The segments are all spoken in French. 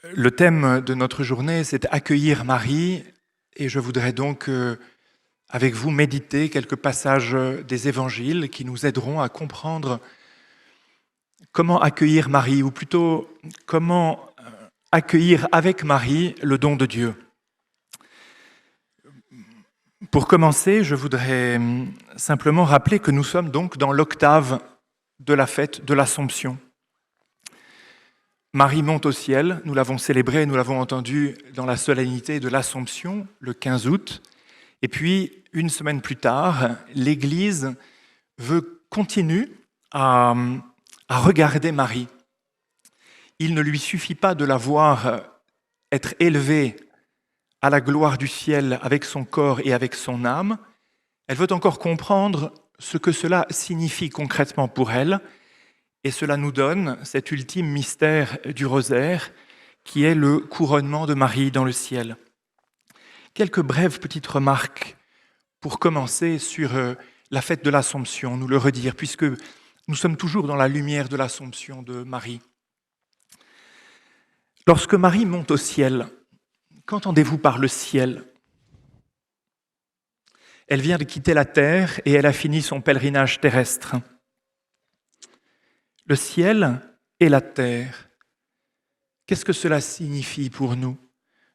Le thème de notre journée, c'est accueillir Marie, et je voudrais donc, avec vous, méditer quelques passages des évangiles qui nous aideront à comprendre comment accueillir Marie, ou plutôt comment accueillir avec Marie le don de Dieu. Pour commencer, je voudrais simplement rappeler que nous sommes donc dans l'octave de la fête de l'Assomption. Marie monte au ciel, nous l'avons célébré, nous l'avons entendu dans la solennité de l'Assomption, le 15 août. Et puis, une semaine plus tard, l'Église continue à regarder Marie. Il ne lui suffit pas de la voir être élevée à la gloire du ciel avec son corps et avec son âme. Elle veut encore comprendre ce que cela signifie concrètement pour elle. Et cela nous donne cet ultime mystère du rosaire qui est le couronnement de Marie dans le ciel. Quelques brèves petites remarques pour commencer sur la fête de l'Assomption, nous le redire, puisque nous sommes toujours dans la lumière de l'Assomption de Marie. Lorsque Marie monte au ciel, qu'entendez-vous par le ciel ? Elle vient de quitter la terre et elle a fini son pèlerinage terrestre. Le ciel et la terre, qu'est-ce que cela signifie pour nous ?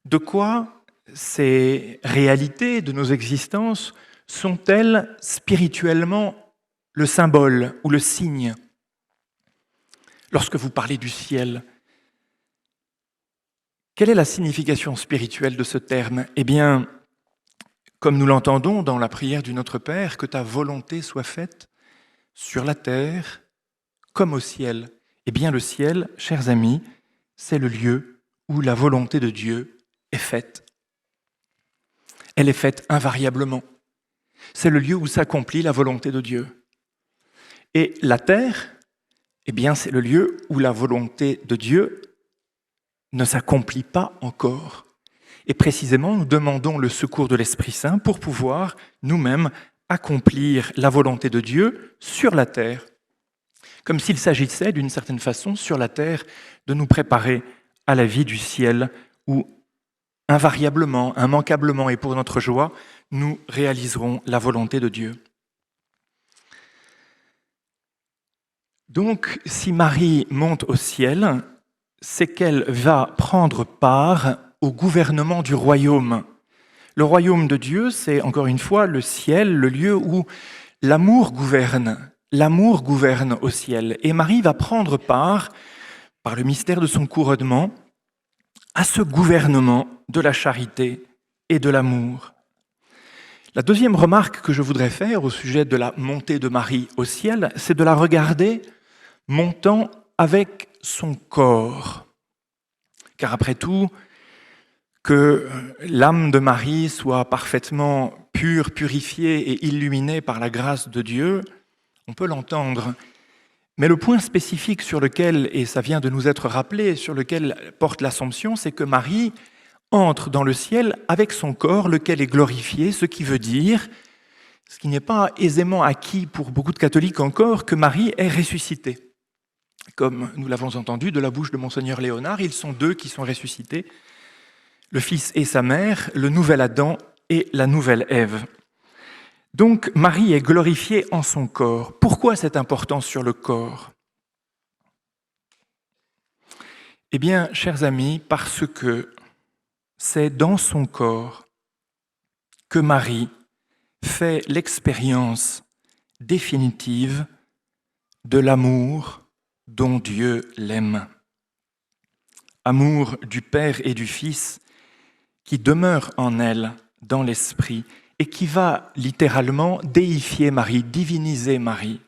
De quoi ces réalités de nos existences sont-elles spirituellement le symbole ou le signe ? Lorsque vous parlez du ciel, quelle est la signification spirituelle de ce terme ? Eh bien, comme nous l'entendons dans la prière du Notre Père, que ta volonté soit faite sur la terre comme au ciel. Eh bien, le ciel, chers amis, c'est le lieu où la volonté de Dieu est faite. Elle est faite invariablement. C'est le lieu où s'accomplit la volonté de Dieu. Et la terre, eh bien, c'est le lieu où la volonté de Dieu ne s'accomplit pas encore. Et précisément, nous demandons le secours de l'Esprit Saint pour pouvoir nous-mêmes accomplir la volonté de Dieu sur la terre. Comme s'il s'agissait, d'une certaine façon, sur la terre, de nous préparer à la vie du ciel, où invariablement, immanquablement et pour notre joie, nous réaliserons la volonté de Dieu. Donc, si Marie monte au ciel, c'est qu'elle va prendre part au gouvernement du royaume. Le royaume de Dieu, c'est encore une fois le ciel, le lieu où l'amour gouverne. L'amour gouverne au ciel. Et Marie va prendre part, par le mystère de son couronnement, à ce gouvernement de la charité et de l'amour. La deuxième remarque que je voudrais faire au sujet de la montée de Marie au ciel, c'est de la regarder montant avec son corps. Car après tout, que l'âme de Marie soit parfaitement pure, purifiée et illuminée par la grâce de Dieu, on peut l'entendre. Mais le point spécifique sur lequel, et ça vient de nous être rappelé, sur lequel porte l'Assomption, c'est que Marie entre dans le ciel avec son corps, lequel est glorifié, ce qui veut dire, ce qui n'est pas aisément acquis pour beaucoup de catholiques encore, que Marie est ressuscitée. Comme nous l'avons entendu de la bouche de Monseigneur Léonard, ils sont deux qui sont ressuscités, le Fils et sa mère, le nouvel Adam et la nouvelle Ève. Donc Marie est glorifiée en son corps. Pourquoi cette importance sur le corps ? Eh bien, chers amis, parce que c'est dans son corps que Marie fait l'expérience définitive de l'amour dont Dieu l'aime. Amour du Père et du Fils qui demeure en elle dans l'esprit et qui va littéralement déifier Marie, diviniser Marie.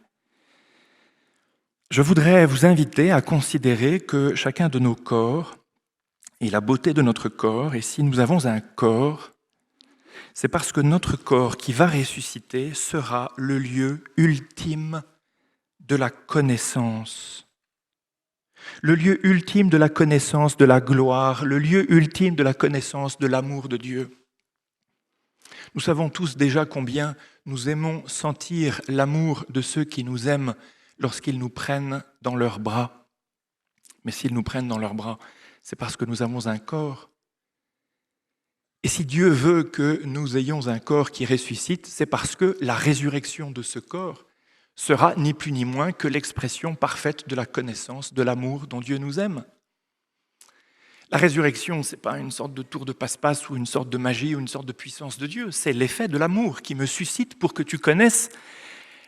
Je voudrais vous inviter à considérer que chacun de nos corps et la beauté de notre corps, et si nous avons un corps, c'est parce que notre corps qui va ressusciter sera le lieu ultime de la connaissance. Le lieu ultime de la connaissance de la gloire, le lieu ultime de la connaissance de l'amour de Dieu. Nous savons tous déjà combien nous aimons sentir l'amour de ceux qui nous aiment lorsqu'ils nous prennent dans leurs bras. Mais s'ils nous prennent dans leurs bras, c'est parce que nous avons un corps. Et si Dieu veut que nous ayons un corps qui ressuscite, c'est parce que la résurrection de ce corps sera ni plus ni moins que l'expression parfaite de la connaissance, de l'amour dont Dieu nous aime. La résurrection, ce n'est pas une sorte de tour de passe-passe ou une sorte de magie ou une sorte de puissance de Dieu, c'est l'effet de l'amour qui me suscite pour que tu connaisses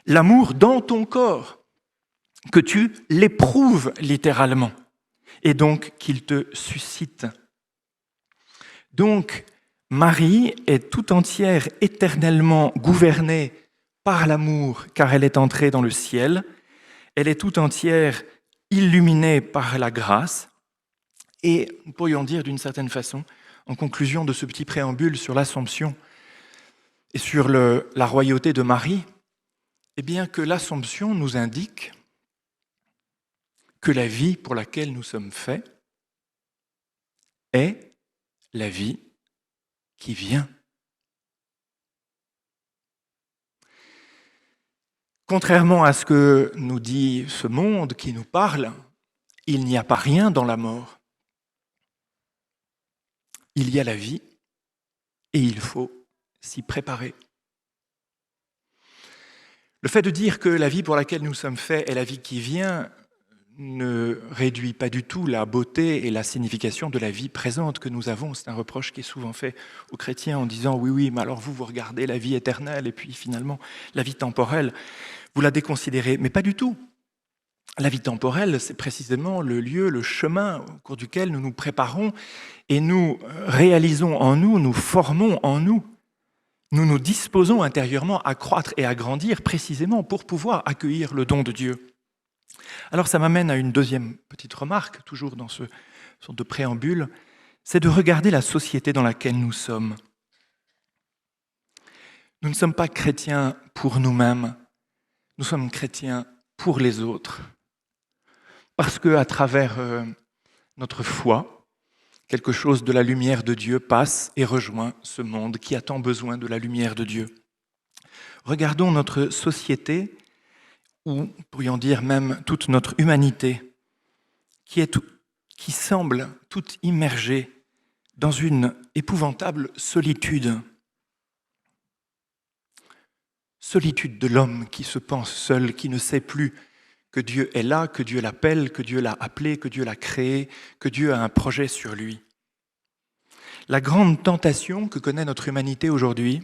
l'amour dans ton corps, que tu l'éprouves littéralement, et donc qu'il te suscite. Donc, Marie est tout entière éternellement gouvernée par l'amour, car elle est entrée dans le ciel. Elle est tout entière illuminée par la grâce. Et nous pourrions dire d'une certaine façon, en conclusion de ce petit préambule sur l'Assomption et sur la royauté de Marie, eh bien que l'Assomption nous indique que la vie pour laquelle nous sommes faits est la vie qui vient. Contrairement à ce que nous dit ce monde qui nous parle, il n'y a pas rien dans la mort. Il y a la vie et il faut s'y préparer. Le fait de dire que la vie pour laquelle nous sommes faits est la vie qui vient ne réduit pas du tout la beauté et la signification de la vie présente que nous avons. C'est un reproche qui est souvent fait aux chrétiens en disant « oui, mais alors vous regardez la vie éternelle et puis finalement la vie temporelle, vous la déconsidérez ». Mais pas du tout. La vie temporelle, c'est précisément le lieu, le chemin au cours duquel nous nous préparons et nous réalisons en nous, nous formons en nous. Nous nous disposons intérieurement à croître et à grandir précisément pour pouvoir accueillir le don de Dieu. Alors ça m'amène à une deuxième petite remarque, toujours dans ce sorte de préambule, c'est de regarder la société dans laquelle nous sommes. Nous ne sommes pas chrétiens pour nous-mêmes, nous sommes chrétiens pour les autres. Parce qu'à travers notre foi, quelque chose de la lumière de Dieu passe et rejoint ce monde qui a tant besoin de la lumière de Dieu. Regardons notre société, ou pourrions dire même toute notre humanité, qui semble toute immergée dans une épouvantable solitude. Solitude de l'homme qui se pense seul, qui ne sait plus que Dieu est là, que Dieu l'appelle, que Dieu l'a appelé, que Dieu l'a créé, que Dieu a un projet sur lui. La grande tentation que connaît notre humanité aujourd'hui,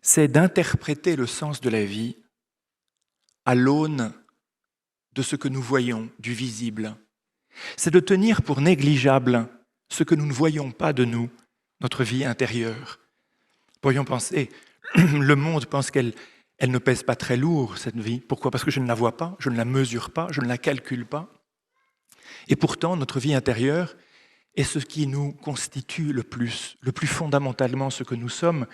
c'est d'interpréter le sens de la vie à l'aune de ce que nous voyons, du visible. C'est de tenir pour négligeable ce que nous ne voyons pas de nous, notre vie intérieure. Pourrions penser, le monde pense qu'elle ne pèse pas très lourd, cette vie. Pourquoi ? Parce que je ne la vois pas, je ne la mesure pas, je ne la calcule pas. Et pourtant, notre vie intérieure est ce qui nous constitue le plus fondamentalement ce que nous sommes.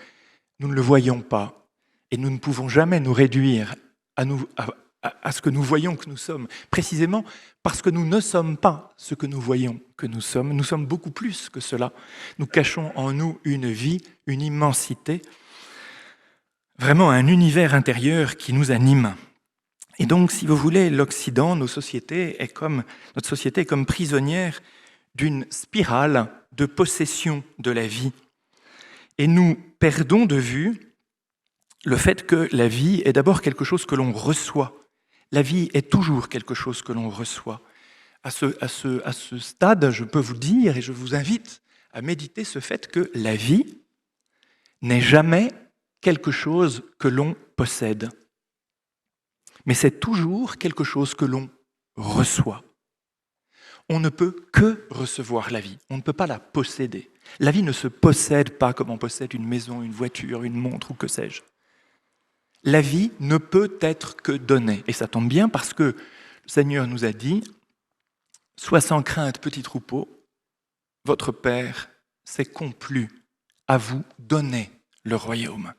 Nous ne le voyons pas. Et nous ne pouvons jamais nous réduire à ce que nous voyons que nous sommes, précisément parce que nous ne sommes pas ce que nous voyons que nous sommes. Nous sommes beaucoup plus que cela. Nous cachons en nous une vie, une immensité, vraiment un univers intérieur qui nous anime. Et donc, si vous voulez, l'Occident, notre société est comme prisonnière d'une spirale de possession de la vie. Et nous perdons de vue le fait que la vie est d'abord quelque chose que l'on reçoit. La vie est toujours quelque chose que l'on reçoit. À ce stade, je peux vous dire, et je vous invite à méditer ce fait que la vie n'est jamais quelque chose que l'on possède. Mais c'est toujours quelque chose que l'on reçoit. On ne peut que recevoir la vie, on ne peut pas la posséder. La vie ne se possède pas comme on possède une maison, une voiture, une montre ou que sais-je. La vie ne peut être que donnée. Et ça tombe bien parce que le Seigneur nous a dit « Sois sans crainte, petit troupeau, votre Père s'est complu à vous donner le royaume. »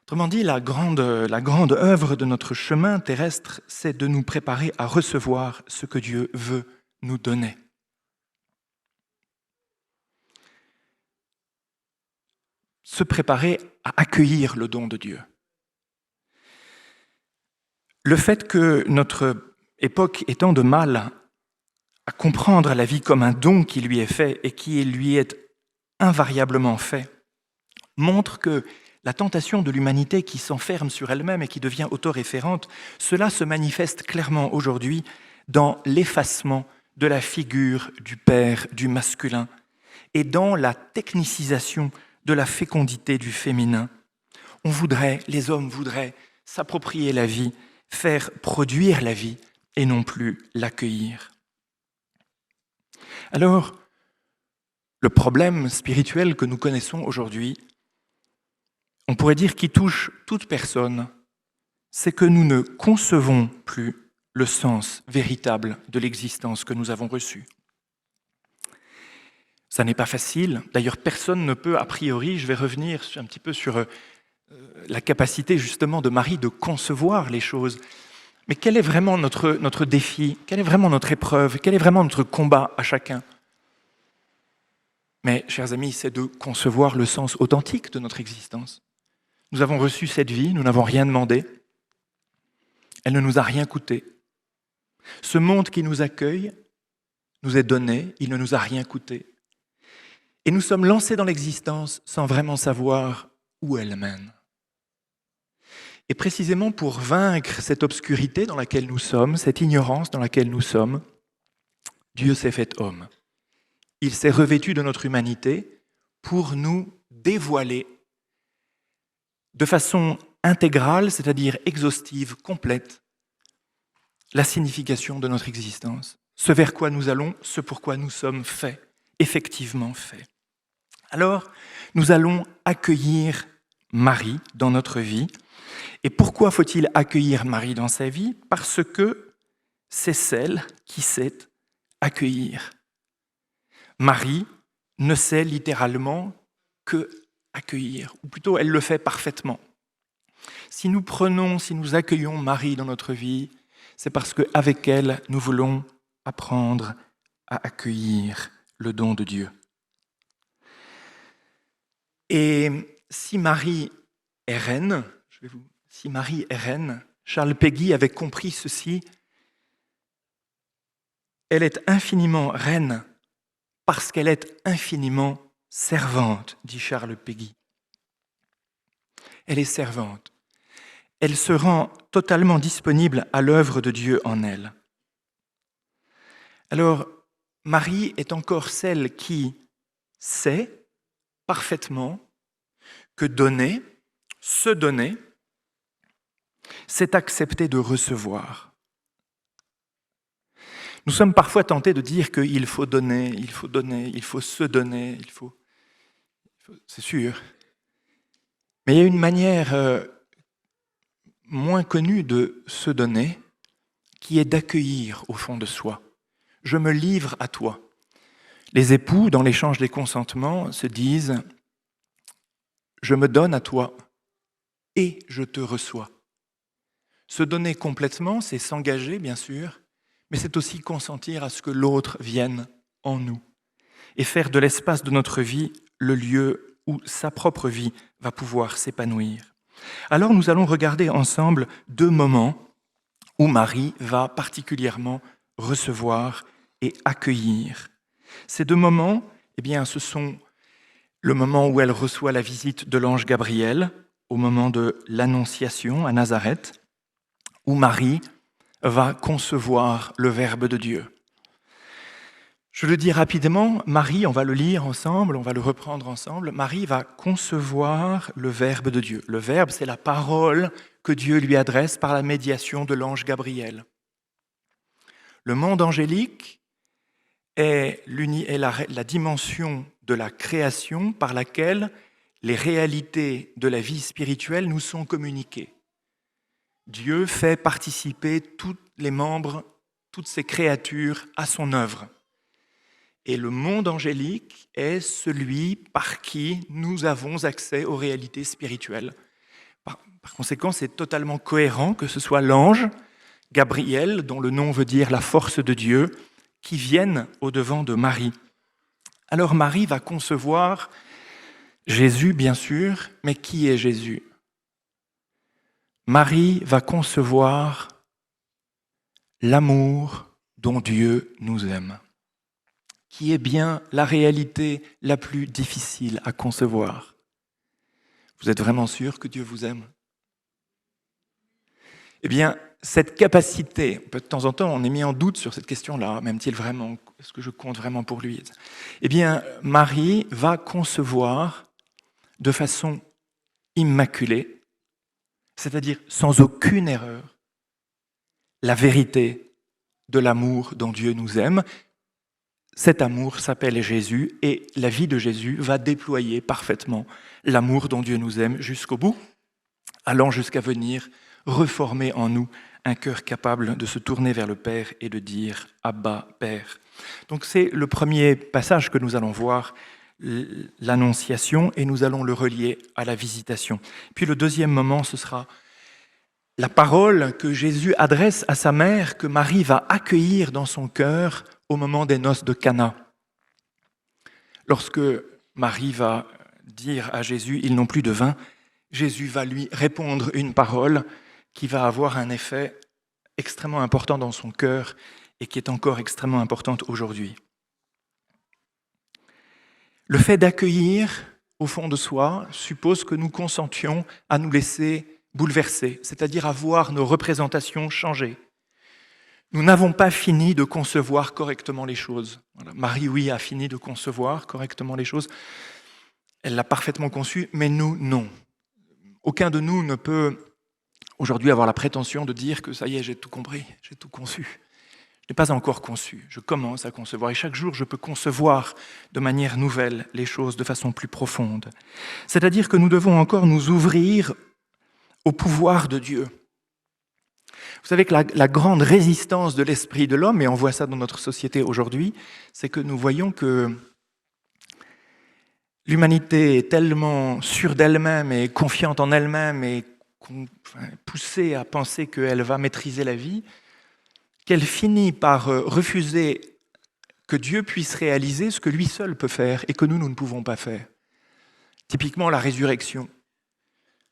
Autrement dit, la grande œuvre de notre chemin terrestre, c'est de nous préparer à recevoir ce que Dieu veut nous donner. Se préparer à accueillir le don de Dieu. Le fait que notre époque ait tant de mal à comprendre la vie comme un don qui lui est fait et qui lui est invariablement fait, montre que la tentation de l'humanité qui s'enferme sur elle-même et qui devient autoréférente, cela se manifeste clairement aujourd'hui dans l'effacement de la figure du Père, du masculin, et dans la technicisation de la fécondité du féminin. Les hommes voudraient s'approprier la vie, faire produire la vie, et non plus l'accueillir. Alors, le problème spirituel que nous connaissons aujourd'hui, on pourrait dire qu'il touche toute personne, c'est que nous ne concevons plus le sens véritable de l'existence que nous avons reçue. Ça n'est pas facile, d'ailleurs personne ne peut, a priori, je vais revenir un petit peu sur la capacité justement de Marie de concevoir les choses. Mais quel est vraiment notre défi? Quelle est vraiment notre épreuve? Quel est vraiment notre combat à chacun? Mais, chers amis, c'est de concevoir le sens authentique de notre existence. Nous avons reçu cette vie, nous n'avons rien demandé. Elle ne nous a rien coûté. Ce monde qui nous accueille nous est donné, il ne nous a rien coûté. Et nous sommes lancés dans l'existence sans vraiment savoir où elle mène. Et précisément pour vaincre cette obscurité dans laquelle nous sommes, cette ignorance dans laquelle nous sommes, Dieu s'est fait homme. Il s'est revêtu de notre humanité pour nous dévoiler de façon intégrale, c'est-à-dire exhaustive, complète, la signification de notre existence, ce vers quoi nous allons, ce pour quoi nous sommes faits, effectivement faits. Alors, nous allons accueillir Marie dans notre vie. Et pourquoi faut-il accueillir Marie dans sa vie? Parce que c'est celle qui sait accueillir. Marie ne sait littéralement que accueillir, ou plutôt elle le fait parfaitement. Si nous accueillons Marie dans notre vie, c'est parce qu'avec elle, nous voulons apprendre à accueillir le don de Dieu. Et si Marie est reine, Charles Péguy avait compris ceci, elle est infiniment reine parce qu'elle est infiniment servante, dit Charles Péguy. Elle est servante. Elle se rend totalement disponible à l'œuvre de Dieu en elle. Alors, Marie est encore celle qui sait parfaitement que se donner, c'est accepter de recevoir. Nous sommes parfois tentés de dire qu'il faut donner, il faut se donner, c'est sûr. Mais il y a une manière moins connue de se donner qui est d'accueillir au fond de soi. Je me livre à toi. Les époux, dans l'échange des consentements, se disent « je me donne à toi et je te reçois ». Se donner complètement, c'est s'engager, bien sûr, mais c'est aussi consentir à ce que l'autre vienne en nous et faire de l'espace de notre vie le lieu où sa propre vie va pouvoir s'épanouir. Alors nous allons regarder ensemble 2 moments où Marie va particulièrement recevoir et accueillir. Ces 2 moments, ce sont le moment où elle reçoit la visite de l'ange Gabriel, au moment de l'Annonciation à Nazareth, où Marie va concevoir le Verbe de Dieu. Je le dis rapidement, Marie, on va le lire ensemble, on va le reprendre ensemble, Marie va concevoir le Verbe de Dieu. Le Verbe, c'est la parole que Dieu lui adresse par la médiation de l'ange Gabriel. Le monde angélique est la dimension de la création par laquelle les réalités de la vie spirituelle nous sont communiquées. Dieu fait participer tous les membres, toutes ces créatures à son œuvre. Et le monde angélique est celui par qui nous avons accès aux réalités spirituelles. Par conséquent, c'est totalement cohérent que ce soit l'ange Gabriel, dont le nom veut dire la force de Dieu, qui vienne au-devant de Marie. Alors Marie va concevoir Jésus, bien sûr, mais qui est Jésus? Marie va concevoir l'amour dont Dieu nous aime, qui est bien la réalité la plus difficile à concevoir. Vous êtes vraiment sûr que Dieu vous aime ? Eh bien, cette capacité, de temps en temps, on est mis en doute sur cette question-là, m'aime-t-il vraiment ? Est-ce que je compte vraiment pour lui ? Eh bien, Marie va concevoir de façon immaculée, c'est-à-dire sans aucune erreur, la vérité de l'amour dont Dieu nous aime. Cet amour s'appelle Jésus et la vie de Jésus va déployer parfaitement l'amour dont Dieu nous aime jusqu'au bout, allant jusqu'à venir reformer en nous un cœur capable de se tourner vers le Père et de dire « Abba, Père ». Donc c'est le premier passage que nous allons voir, l'Annonciation, et nous allons le relier à la Visitation. Puis le deuxième moment, ce sera la parole que Jésus adresse à sa mère, que Marie va accueillir dans son cœur au moment des noces de Cana. Lorsque Marie va dire à Jésus « Ils n'ont plus de vin », Jésus va lui répondre une parole qui va avoir un effet extrêmement important dans son cœur et qui est encore extrêmement importante aujourd'hui. Le fait d'accueillir au fond de soi suppose que nous consentions à nous laisser bouleverser, c'est-à-dire à voir nos représentations changer. Nous n'avons pas fini de concevoir correctement les choses. Voilà. Marie, oui, a fini de concevoir correctement les choses. Elle l'a parfaitement conçu, mais nous, non. Aucun de nous ne peut aujourd'hui avoir la prétention de dire que ça y est, j'ai tout compris, j'ai tout conçu. Je n'ai pas encore conçu, je commence à concevoir. Et chaque jour, je peux concevoir de manière nouvelle les choses de façon plus profonde. C'est-à-dire que nous devons encore nous ouvrir au pouvoir de Dieu. Vous savez que la grande résistance de l'esprit de l'homme, et on voit ça dans notre société aujourd'hui, c'est que nous voyons que l'humanité est tellement sûre d'elle-même et confiante en elle-même et poussée à penser qu'elle va maîtriser la vie, qu'elle finit par refuser que Dieu puisse réaliser ce que lui seul peut faire et que nous ne pouvons pas faire. Typiquement la résurrection.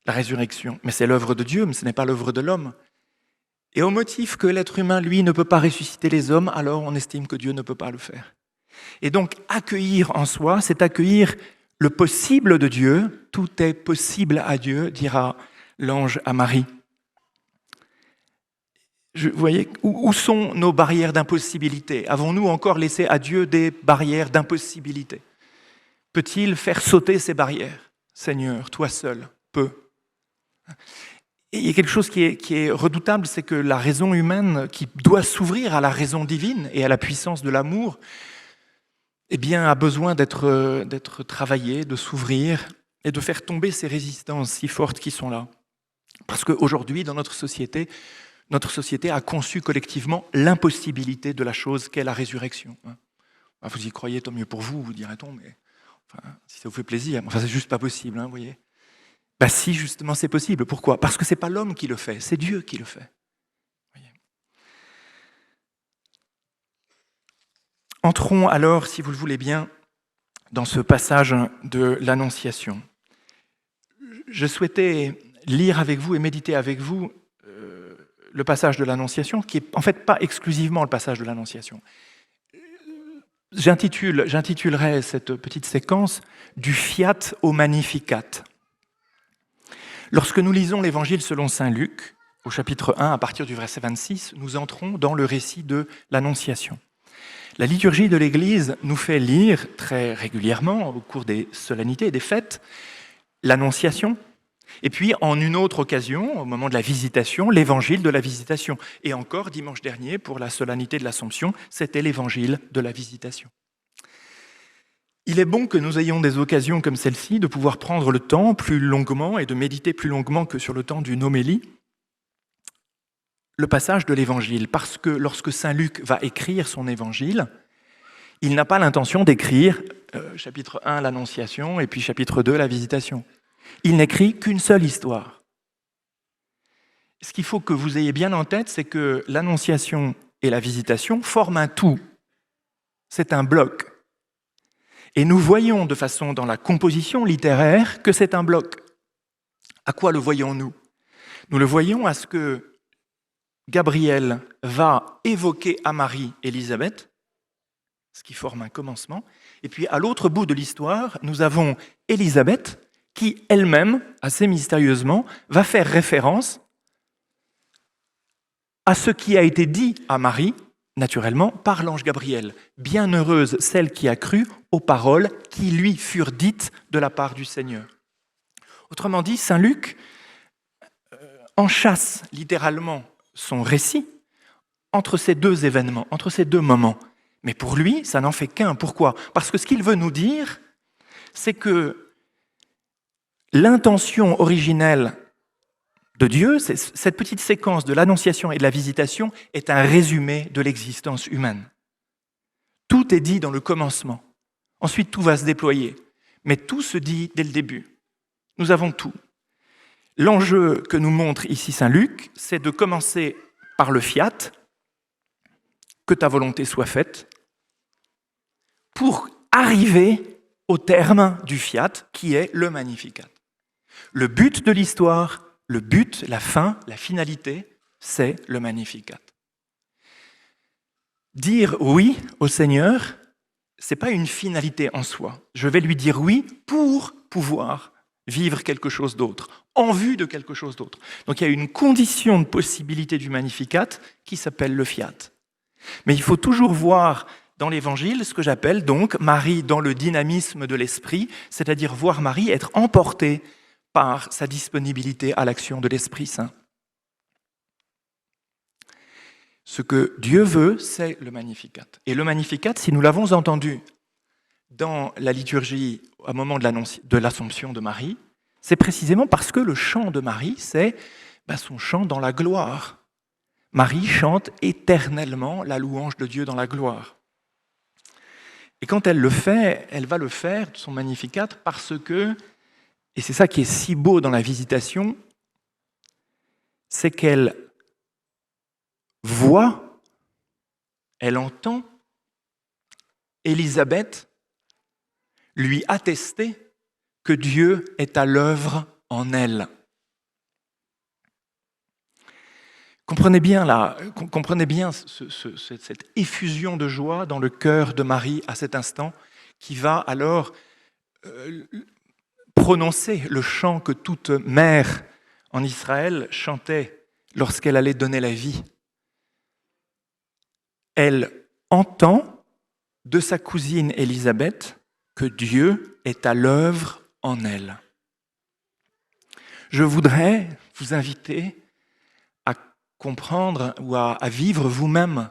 La résurrection, mais c'est l'œuvre de Dieu, mais ce n'est pas l'œuvre de l'homme. Et au motif que l'être humain, lui, ne peut pas ressusciter les hommes, alors on estime que Dieu ne peut pas le faire. Et donc, accueillir en soi, c'est accueillir le possible de Dieu. Tout est possible à Dieu, dira l'ange à Marie. Vous voyez, où sont nos barrières d'impossibilité ? Avons-nous encore laissé à Dieu des barrières d'impossibilité ? Peut-il faire sauter ces barrières ? Seigneur, toi seul peux. Et il y a quelque chose qui est redoutable, c'est que la raison humaine, qui doit s'ouvrir à la raison divine et à la puissance de l'amour, eh bien, a besoin d'être travaillée, de s'ouvrir et de faire tomber ces résistances si fortes qui sont là. Parce qu'aujourd'hui, dans notre société a conçu collectivement l'impossibilité de la chose qu'est la résurrection. Vous y croyez, tant mieux pour vous, vous dirait-on, mais si ça vous fait plaisir, c'est juste pas possible, vous voyez. Si, justement, c'est possible. Pourquoi ? Parce que ce n'est pas l'homme qui le fait, c'est Dieu qui le fait. Voyez. Entrons alors, si vous le voulez bien, dans ce passage de l'Annonciation. Je souhaitais lire avec vous et méditer avec vous le passage de l'Annonciation, qui n'est en fait pas exclusivement le passage de l'Annonciation. J'intitulerai cette petite séquence « Du Fiat au Magnificat ». Lorsque nous lisons l'Évangile selon saint Luc, au chapitre 1, à partir du verset 26, nous entrons dans le récit de l'Annonciation. La liturgie de l'Église nous fait lire très régulièrement, au cours des solennités et des fêtes, l'Annonciation, et puis en une autre occasion, au moment de la Visitation, l'Évangile de la Visitation. Et encore, dimanche dernier, pour la solennité de l'Assomption, c'était l'Évangile de la Visitation. Il est bon que nous ayons des occasions comme celle-ci de pouvoir prendre le temps plus longuement et de méditer plus longuement que sur le temps d'une homélie, le passage de l'Évangile. Parce que lorsque saint Luc va écrire son Évangile, il n'a pas l'intention d'écrire chapitre 1, l'Annonciation, et puis chapitre 2, la Visitation. Il n'écrit qu'une seule histoire. Ce qu'il faut que vous ayez bien en tête, c'est que l'Annonciation et la Visitation forment un tout. C'est un bloc. Et nous voyons de façon dans la composition littéraire que c'est un bloc. À quoi le voyons-nous ? Nous le voyons à ce que Gabriel va évoquer à Marie Élisabeth, ce qui forme un commencement. Et puis à l'autre bout de l'histoire, nous avons Élisabeth qui elle-même, assez mystérieusement, va faire référence à ce qui a été dit à Marie, naturellement, par l'ange Gabriel. Bienheureuse celle qui a cru aux paroles qui lui furent dites de la part du Seigneur. Autrement dit, saint Luc enchâsse littéralement son récit entre ces deux événements, entre ces deux moments. Mais pour lui, ça n'en fait qu'un. Pourquoi ? Parce que ce qu'il veut nous dire, c'est que l'intention originelle de Dieu, cette petite séquence de l'annonciation et de la visitation, est un résumé de l'existence humaine. Tout est dit dans le commencement. Ensuite, tout va se déployer. Mais tout se dit dès le début. Nous avons tout. L'enjeu que nous montre ici saint Luc, c'est de commencer par le fiat, que ta volonté soit faite, pour arriver au terme du fiat, qui est le Magnificat. Le but de l'histoire, le but, la fin, la finalité, c'est le Magnificat. Dire oui au Seigneur, ce n'est pas une finalité en soi. Je vais lui dire oui pour pouvoir vivre quelque chose d'autre, en vue de quelque chose d'autre. Donc il y a une condition de possibilité du Magnificat qui s'appelle le fiat. Mais il faut toujours voir dans l'Évangile ce que j'appelle donc Marie dans le dynamisme de l'Esprit, c'est-à-dire voir Marie être emportée par sa disponibilité à l'action de l'Esprit Saint. Ce que Dieu veut, c'est le Magnificat. Et le Magnificat, si nous l'avons entendu dans la liturgie au moment de l'Assomption de Marie, c'est précisément parce que le chant de Marie, c'est son chant dans la gloire. Marie chante éternellement la louange de Dieu dans la gloire. Et quand elle le fait, elle va le faire, son Magnificat, parce que, et c'est ça qui est si beau dans la visitation, c'est qu'elle voit, elle entend Élisabeth lui attester que Dieu est à l'œuvre en elle. Comprenez bien cette effusion de joie dans le cœur de Marie à cet instant, qui va alors prononcer le chant que toute mère en Israël chantait lorsqu'elle allait donner la vie. Elle entend de sa cousine Élisabeth que Dieu est à l'œuvre en elle. Je voudrais vous inviter à comprendre ou à vivre vous-même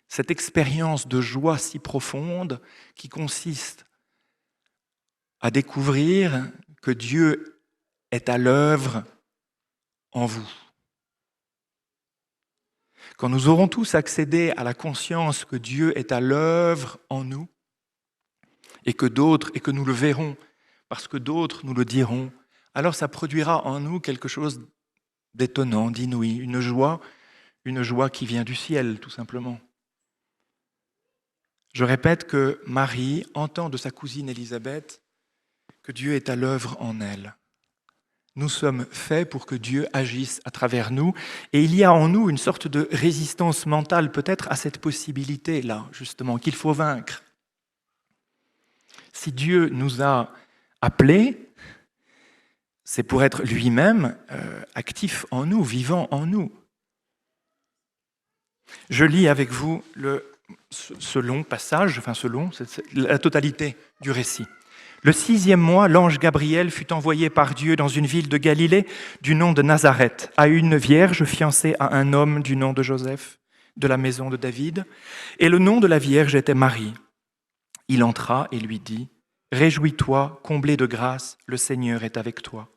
cette expérience de joie si profonde qui consiste à découvrir que Dieu est à l'œuvre en vous. Quand nous aurons tous accédé à la conscience que Dieu est à l'œuvre en nous, et que nous le verrons, parce que d'autres nous le diront, alors ça produira en nous quelque chose d'étonnant, d'inouï, une joie qui vient du ciel, tout simplement. Je répète que Marie entend de sa cousine Élisabeth que Dieu est à l'œuvre en elle. Nous sommes faits pour que Dieu agisse à travers nous, et il y a en nous une sorte de résistance mentale peut-être à cette possibilité-là, justement, qu'il faut vaincre. Si Dieu nous a appelés, c'est pour être lui-même actif en nous, vivant en nous. Je lis avec vous ce long passage, c'est la totalité du récit. Le 6e mois, l'ange Gabriel fut envoyé par Dieu dans une ville de Galilée du nom de Nazareth, à une vierge fiancée à un homme du nom de Joseph, de la maison de David, et le nom de la vierge était Marie. Il entra et lui dit : « Réjouis-toi, comblée de grâce, le Seigneur est avec toi. »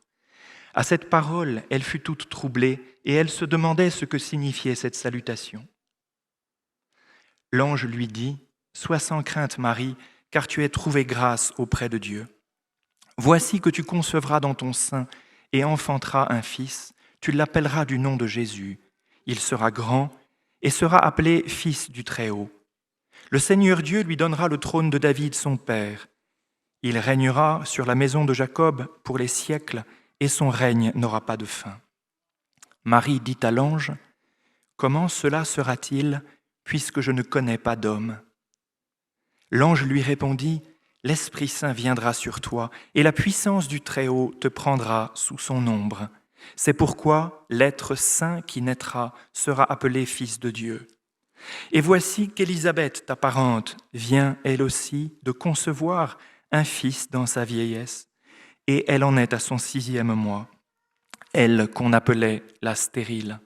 À cette parole, elle fut toute troublée et elle se demandait ce que signifiait cette salutation. L'ange lui dit : « Sois sans crainte, Marie, car tu es trouvée grâce auprès de Dieu. Voici que tu concevras dans ton sein et enfanteras un fils, tu l'appelleras du nom de Jésus. Il sera grand et sera appelé Fils du Très-Haut. Le Seigneur Dieu lui donnera le trône de David, son père. Il régnera sur la maison de Jacob pour les siècles, et son règne n'aura pas de fin. » Marie dit à l'ange : « Comment cela sera-t-il, puisque je ne connais pas d'homme ? L'ange lui répondit, l'Esprit Saint viendra sur toi, et la puissance du Très-Haut te prendra sous son ombre. C'est pourquoi l'être saint qui naîtra sera appelé Fils de Dieu. Et voici qu'Élisabeth, ta parente, vient elle aussi de concevoir un fils dans sa vieillesse, et elle en est à son 6e mois, elle qu'on appelait la stérile,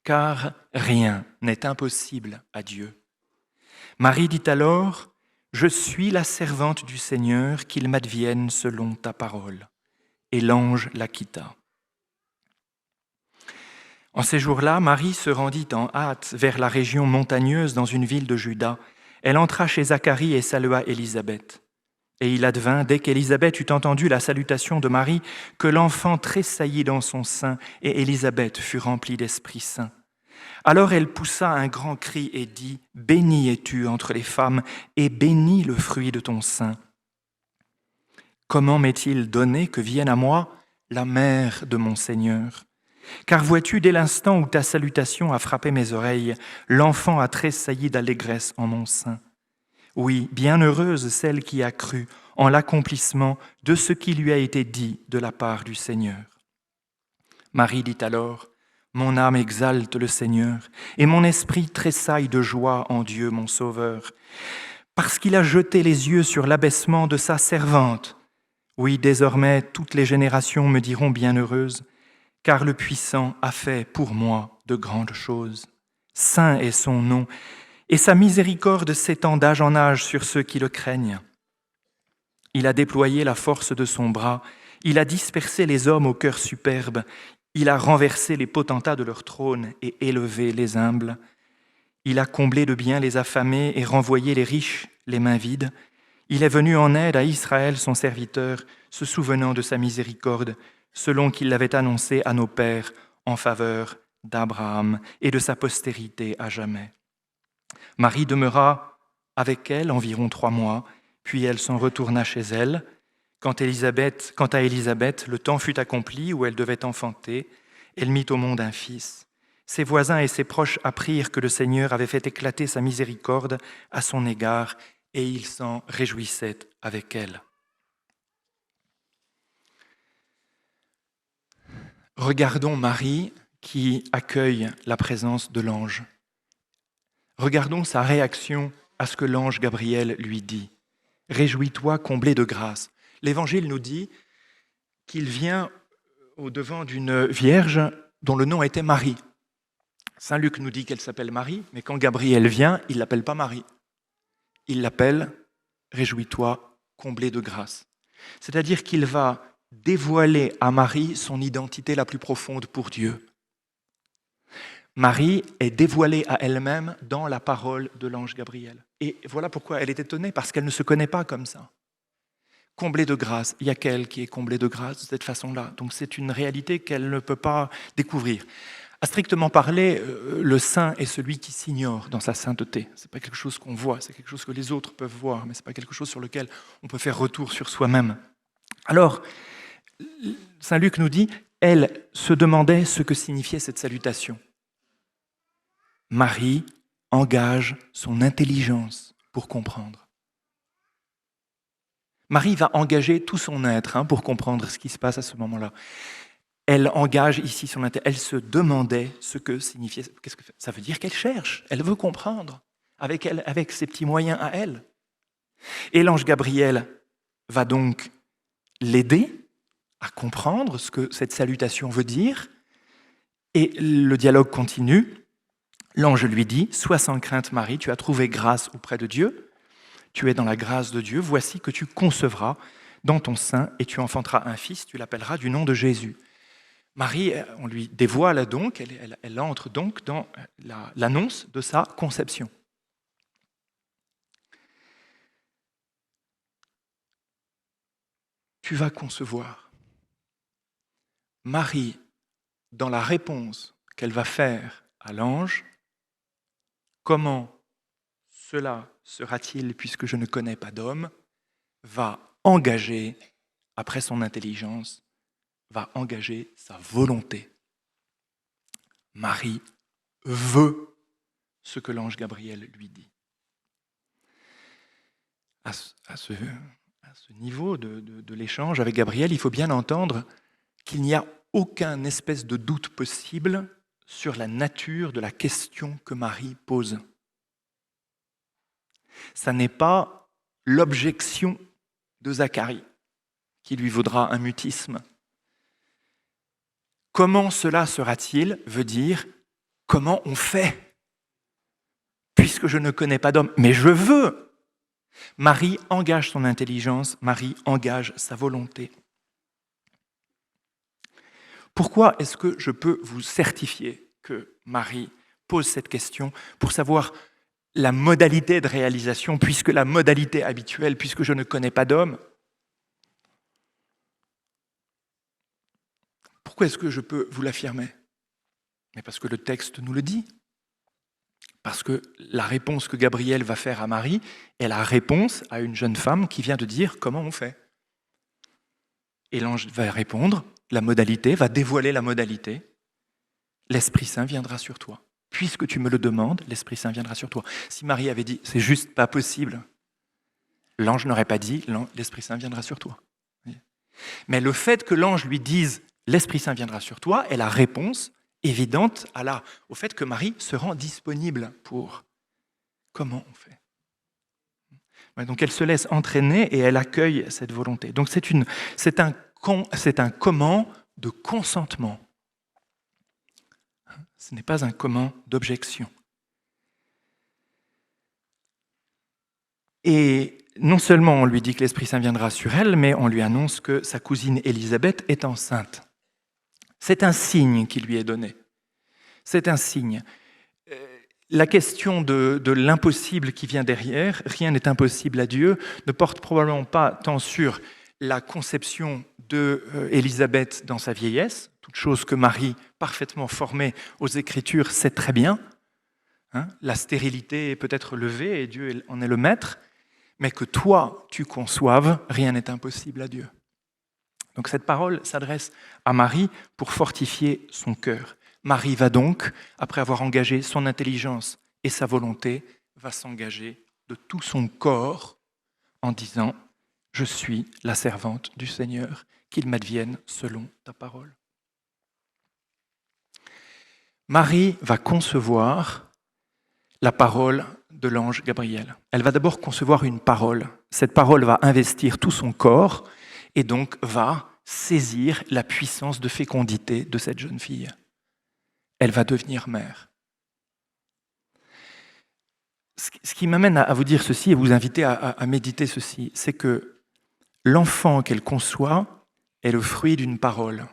car rien n'est impossible à Dieu. Marie dit alors, « Je suis la servante du Seigneur, qu'il m'advienne selon ta parole. » Et l'ange la quitta. En ces jours-là, Marie se rendit en hâte vers la région montagneuse dans une ville de Juda. Elle entra chez Zacharie et salua Élisabeth. Et il advint, dès qu'Élisabeth eut entendu la salutation de Marie, que l'enfant tressaillit dans son sein, et Élisabeth fut remplie d'Esprit Saint. Alors elle poussa un grand cri et dit, « Bénie es-tu entre les femmes, et béni le fruit de ton sein. Comment m'est-il donné que vienne à moi la mère de mon Seigneur ? Car vois-tu, dès l'instant où ta salutation a frappé mes oreilles, l'enfant a tressailli d'allégresse en mon sein. Oui, bienheureuse celle qui a cru en l'accomplissement de ce qui lui a été dit de la part du Seigneur. » Marie dit alors, « Mon âme exalte le Seigneur, et mon esprit tressaille de joie en Dieu mon Sauveur, parce qu'il a jeté les yeux sur l'abaissement de sa servante. Oui, désormais, toutes les générations me diront bienheureuse, car le Puissant a fait pour moi de grandes choses. Saint est son nom, et sa miséricorde s'étend d'âge en âge sur ceux qui le craignent. Il a déployé la force de son bras, il a dispersé les hommes au cœur superbe, il a renversé les potentats de leur trône et élevé les humbles. Il a comblé de biens les affamés et renvoyé les riches les mains vides. Il est venu en aide à Israël son serviteur, se souvenant de sa miséricorde, selon qu'il l'avait annoncé à nos pères en faveur d'Abraham et de sa postérité à jamais. » Marie demeura avec elle environ 3 mois, puis elle s'en retourna chez elle. Quant à Élisabeth, le temps fut accompli où elle devait enfanter. Elle mit au monde un fils. Ses voisins et ses proches apprirent que le Seigneur avait fait éclater sa miséricorde à son égard, et ils s'en réjouissaient avec elle. Regardons Marie qui accueille la présence de l'ange. Regardons sa réaction à ce que l'ange Gabriel lui dit. « Réjouis-toi, comblée de grâce. » L'Évangile nous dit qu'il vient au-devant d'une vierge dont le nom était Marie. Saint Luc nous dit qu'elle s'appelle Marie, mais quand Gabriel vient, il ne l'appelle pas Marie. Il l'appelle « Réjouis-toi, comblée de grâce ». C'est-à-dire qu'il va dévoiler à Marie son identité la plus profonde pour Dieu. Marie est dévoilée à elle-même dans la parole de l'ange Gabriel. Et voilà pourquoi elle est étonnée, parce qu'elle ne se connaît pas comme ça. Comblée de grâce, il y a qu'elle qui est comblée de grâce de cette façon-là. Donc c'est une réalité qu'elle ne peut pas découvrir. À strictement parler, le saint est celui qui s'ignore dans sa sainteté. Ce n'est pas quelque chose qu'on voit, c'est quelque chose que les autres peuvent voir, mais ce n'est pas quelque chose sur lequel on peut faire retour sur soi-même. Alors, saint Luc nous dit, elle se demandait ce que signifiait cette salutation. Marie engage son intelligence pour comprendre. Marie va engager tout son être pour comprendre ce qui se passe à ce moment-là. Elle engage ici son intérêt. Elle se demandait ce que signifiait. Qu'est-ce que ça veut dire qu'elle cherche. Elle veut comprendre avec ses petits moyens à elle. Et l'ange Gabriel va donc l'aider à comprendre ce que cette salutation veut dire. Et le dialogue continue. L'ange lui dit « Sois sans crainte, Marie, tu as trouvé grâce auprès de Dieu. Tu es dans la grâce de Dieu. Voici que tu concevras dans ton sein et tu enfanteras un fils. Tu l'appelleras du nom de Jésus. » Marie, on lui dévoile donc, elle entre donc dans l'annonce de sa conception. Tu vas concevoir. Marie, dans la réponse qu'elle va faire à l'ange, comment cela sera-t-il puisque je ne connais pas d'homme, va engager, après son intelligence, va engager sa volonté. Marie veut ce que l'ange Gabriel lui dit. À ce niveau de l'échange avec Gabriel, il faut bien entendre qu'il n'y a aucun espèce de doute possible sur la nature de la question que Marie pose. Ça n'est pas l'objection de Zacharie qui lui vaudra un mutisme. Comment cela sera-t-il veut dire comment on fait, puisque je ne connais pas d'homme, mais je veux. Marie engage son intelligence, Marie engage sa volonté. Pourquoi est-ce que je peux vous certifier que Marie pose cette question pour savoir la modalité de réalisation, puisque la modalité habituelle, puisque je ne connais pas d'homme? Pourquoi est-ce que je peux vous l'affirmer? Mais parce que le texte nous le dit. Parce que la réponse que Gabriel va faire à Marie est la réponse à une jeune femme qui vient de dire comment on fait. Et l'ange va répondre, la modalité, va dévoiler la modalité. L'Esprit Saint viendra sur toi. Puisque tu me le demandes, l'Esprit Saint viendra sur toi. Si Marie avait dit, c'est juste pas possible, l'ange n'aurait pas dit, l'Esprit Saint viendra sur toi. Mais le fait que l'ange lui dise, l'Esprit Saint viendra sur toi, est la réponse évidente au fait que Marie se rend disponible pour comment on fait. Donc elle se laisse entraîner et elle accueille cette volonté. Donc c'est un comment de consentement. Ce n'est pas un comment d'objection. Et non seulement on lui dit que l'Esprit Saint viendra sur elle, mais on lui annonce que sa cousine Élisabeth est enceinte. C'est un signe qui lui est donné. C'est un signe. La question de l'impossible qui vient derrière, rien n'est impossible à Dieu, ne porte probablement pas tant sur la conception d'Élisabeth dans sa vieillesse, toute chose que Marie, parfaitement formée aux Écritures, sait très bien. La stérilité est peut-être levée et Dieu en est le maître, mais que toi, tu conçoives, rien n'est impossible à Dieu. Donc cette parole s'adresse à Marie pour fortifier son cœur. Marie va donc, après avoir engagé son intelligence et sa volonté, va s'engager de tout son corps en disant « Je suis la servante du Seigneur, qu'il m'advienne selon ta parole. » Marie va concevoir la parole de l'ange Gabriel. Elle va d'abord concevoir une parole. Cette parole va investir tout son corps et donc va saisir la puissance de fécondité de cette jeune fille. Elle va devenir mère. Ce qui m'amène à vous dire ceci et vous inviter à méditer ceci, c'est que l'enfant qu'elle conçoit est le fruit d'une parole.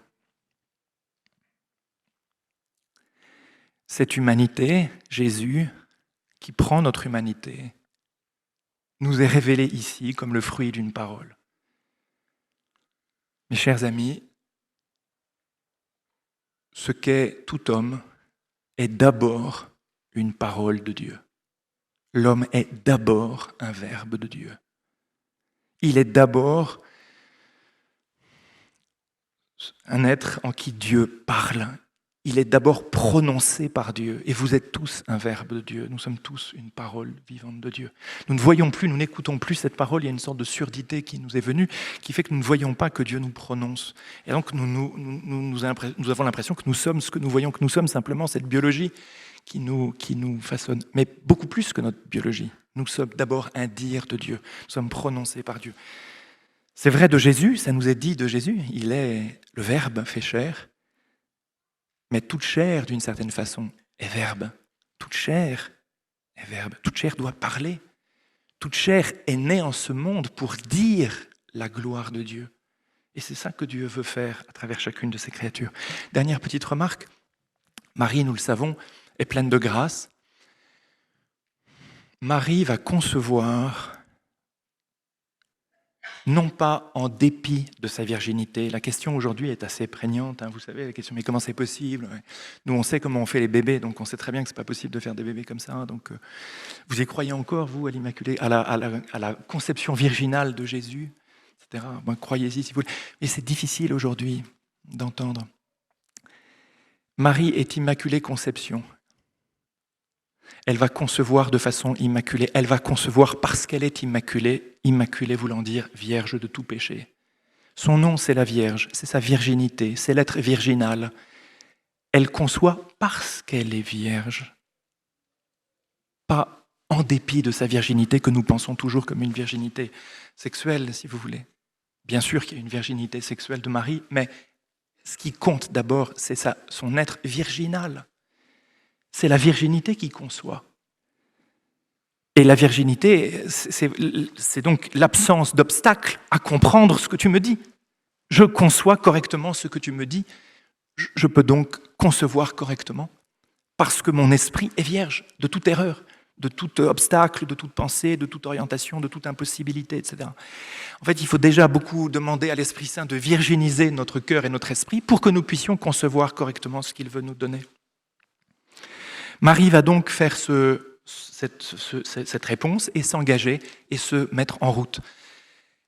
Cette humanité, Jésus, qui prend notre humanité, nous est révélé ici comme le fruit d'une parole. Mes chers amis, ce qu'est tout homme est d'abord une parole de Dieu. L'homme est d'abord un verbe de Dieu. Il est d'abord un être en qui Dieu parle. Il est d'abord prononcé par Dieu. Et vous êtes tous un verbe de Dieu. Nous sommes tous une parole vivante de Dieu. Nous ne voyons plus, nous n'écoutons plus cette parole. Il y a une sorte de surdité qui nous est venue, qui fait que nous ne voyons pas que Dieu nous prononce. Et donc nous avons l'impression que nous sommes ce que nous voyons que nous sommes, simplement cette biologie qui nous façonne. Mais beaucoup plus que notre biologie. Nous sommes d'abord un dire de Dieu. Nous sommes prononcés par Dieu. C'est vrai de Jésus, ça nous est dit de Jésus. Il est le Verbe fait chair. Mais toute chair, d'une certaine façon, est verbe. Toute chair est verbe. Toute chair doit parler. Toute chair est née en ce monde pour dire la gloire de Dieu. Et c'est ça que Dieu veut faire à travers chacune de ses créatures. Dernière petite remarque. Marie, nous le savons, est pleine de grâce. Marie va concevoir, non pas en dépit de sa virginité. La question aujourd'hui est assez prégnante, vous savez, la question, mais comment c'est possible? Nous, on sait comment on fait les bébés, donc on sait très bien que ce n'est pas possible de faire des bébés comme ça. Donc, vous y croyez encore, vous, à l'Immaculée, à la conception virginale de Jésus, etc. Croyez-y si vous voulez. Mais c'est difficile aujourd'hui d'entendre. Marie est Immaculée Conception. Elle va concevoir de façon immaculée. Elle va concevoir parce qu'elle est immaculée, immaculée voulant dire vierge de tout péché. Son nom, c'est la Vierge, c'est sa virginité, c'est l'être virginal. Elle conçoit parce qu'elle est vierge, pas en dépit de sa virginité que nous pensons toujours comme une virginité sexuelle, si vous voulez. Bien sûr qu'il y a une virginité sexuelle de Marie, mais ce qui compte d'abord, c'est son être virginal. C'est la virginité qui conçoit. Et la virginité, c'est donc l'absence d'obstacle à comprendre ce que tu me dis. Je conçois correctement ce que tu me dis. Je peux donc concevoir correctement parce que mon esprit est vierge de toute erreur, de tout obstacle, de toute pensée, de toute orientation, de toute impossibilité, etc. En fait, il faut déjà beaucoup demander à l'Esprit Saint de virginiser notre cœur et notre esprit pour que nous puissions concevoir correctement ce qu'il veut nous donner. Marie va donc faire cette réponse et s'engager et se mettre en route.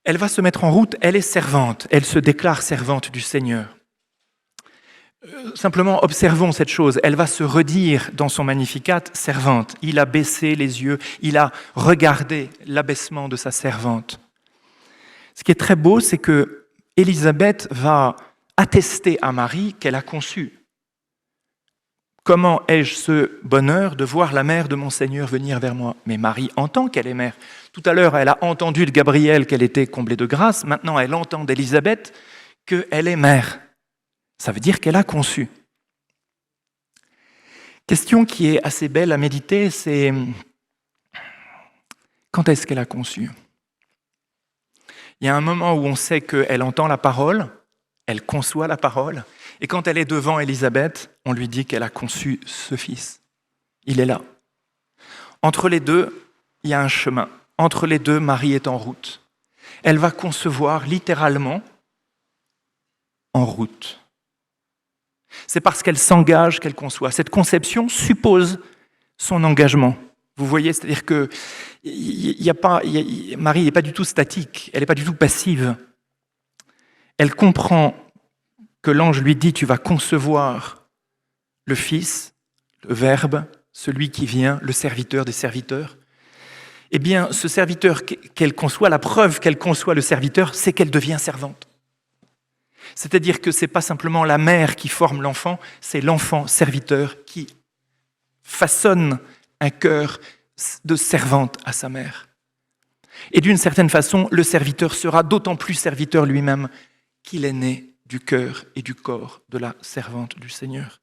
Elle va se mettre en route, elle est servante, elle se déclare servante du Seigneur. Simplement, observons cette chose, elle va se redire dans son Magnificat servante. Il a baissé les yeux, il a regardé l'abaissement de sa servante. Ce qui est très beau, c'est que Élisabeth va attester à Marie qu'elle a conçu. Comment ai-je ce bonheur de voir la mère de mon Seigneur venir vers moi ? Mais Marie entend qu'elle est mère. Tout à l'heure, elle a entendu de Gabriel qu'elle était comblée de grâce. Maintenant, elle entend d'Élisabeth qu'elle est mère. Ça veut dire qu'elle a conçu. Question qui est assez belle à méditer, c'est quand est-ce qu'elle a conçu ? Il y a un moment où on sait qu'elle entend la parole, elle conçoit la parole, et quand elle est devant Élisabeth, on lui dit qu'elle a conçu ce fils. Il est là. Entre les deux, il y a un chemin. Entre les deux, Marie est en route. Elle va concevoir littéralement en route. C'est parce qu'elle s'engage qu'elle conçoit. Cette conception suppose son engagement. Vous voyez, c'est-à-dire que Marie n'est pas du tout statique, elle n'est pas du tout passive. Elle comprend que l'ange lui dit « tu vas concevoir le Fils, le Verbe, celui qui vient, le serviteur des serviteurs ». Eh bien, ce serviteur qu'elle conçoit, la preuve qu'elle conçoit le serviteur, c'est qu'elle devient servante. C'est-à-dire que ce n'est pas simplement la mère qui forme l'enfant, c'est l'enfant serviteur qui façonne un cœur de servante à sa mère. Et d'une certaine façon, le serviteur sera d'autant plus serviteur lui-même qu'il est né du cœur et du corps de la servante du Seigneur.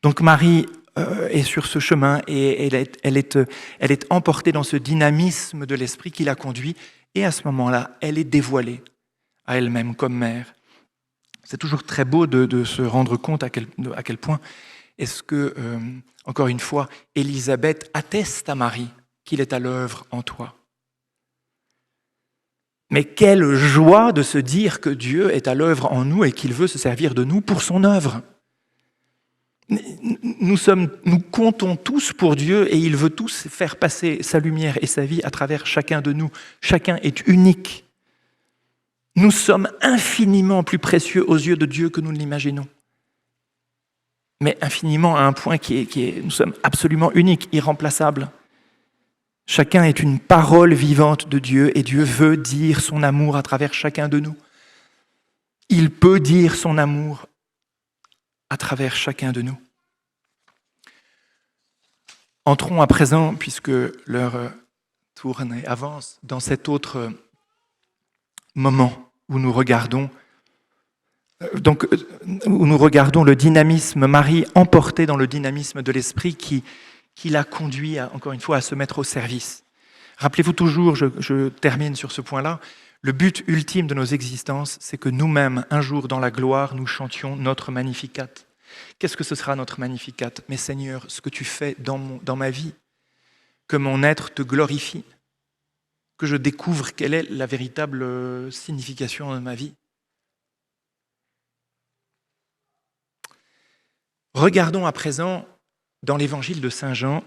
Donc Marie est sur ce chemin et elle est emportée dans ce dynamisme de l'esprit qui la conduit, et à ce moment-là, elle est dévoilée à elle-même comme mère. C'est toujours très beau de se rendre compte à quel point est-ce que, encore une fois, Élisabeth atteste à Marie qu'il est à l'œuvre en toi. Mais quelle joie de se dire que Dieu est à l'œuvre en nous et qu'il veut se servir de nous pour son œuvre. Nous comptons tous pour Dieu et il veut tous faire passer sa lumière et sa vie à travers chacun de nous. Chacun est unique. Nous sommes infiniment plus précieux aux yeux de Dieu que nous ne l'imaginons. Mais infiniment à un point nous sommes absolument uniques, irremplaçables. Chacun est une parole vivante de Dieu et Dieu veut dire son amour à travers chacun de nous. Il peut dire son amour à travers chacun de nous. Entrons à présent, puisque l'heure tourne et avance, dans cet autre moment où nous regardons le dynamisme, Marie emportée dans le dynamisme de l'esprit qui l'a conduit, encore une fois, à se mettre au service. Rappelez-vous toujours, je termine sur ce point-là, le but ultime de nos existences, c'est que nous-mêmes, un jour dans la gloire, nous chantions notre Magnificat. Qu'est-ce que ce sera notre Magnificat ? Mais Seigneur, ce que tu fais dans ma vie, que mon être te glorifie, que je découvre quelle est la véritable signification de ma vie. Regardons à présent dans l'évangile de Saint Jean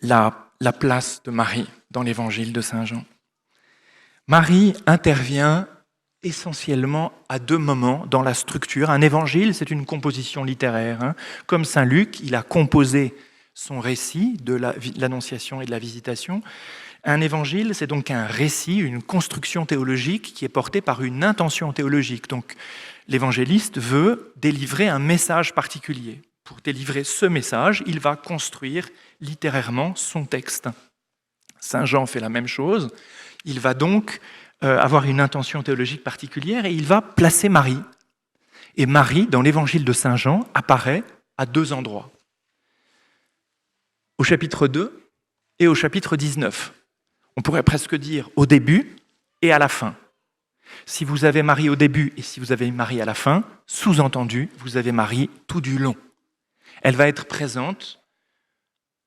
la place de Marie dans l'évangile de Saint Jean. Marie intervient essentiellement à deux moments dans la structure. Un évangile, c'est une composition littéraire. Comme Saint Luc, il a composé son récit de l'Annonciation et de la Visitation. Un évangile, c'est donc un récit, une construction théologique qui est portée par une intention théologique. Donc l'évangéliste veut délivrer un message particulier. Pour délivrer ce message, il va construire littérairement son texte. Saint Jean fait la même chose. Il va donc avoir une intention théologique particulière et il va placer Marie. Et Marie, dans l'évangile de Saint Jean, apparaît à 2 endroits. Au chapitre 2 et au chapitre 19. On pourrait presque dire au début et à la fin. Si vous avez Marie au début et si vous avez Marie à la fin, sous-entendu, vous avez Marie tout du long. Elle va être présente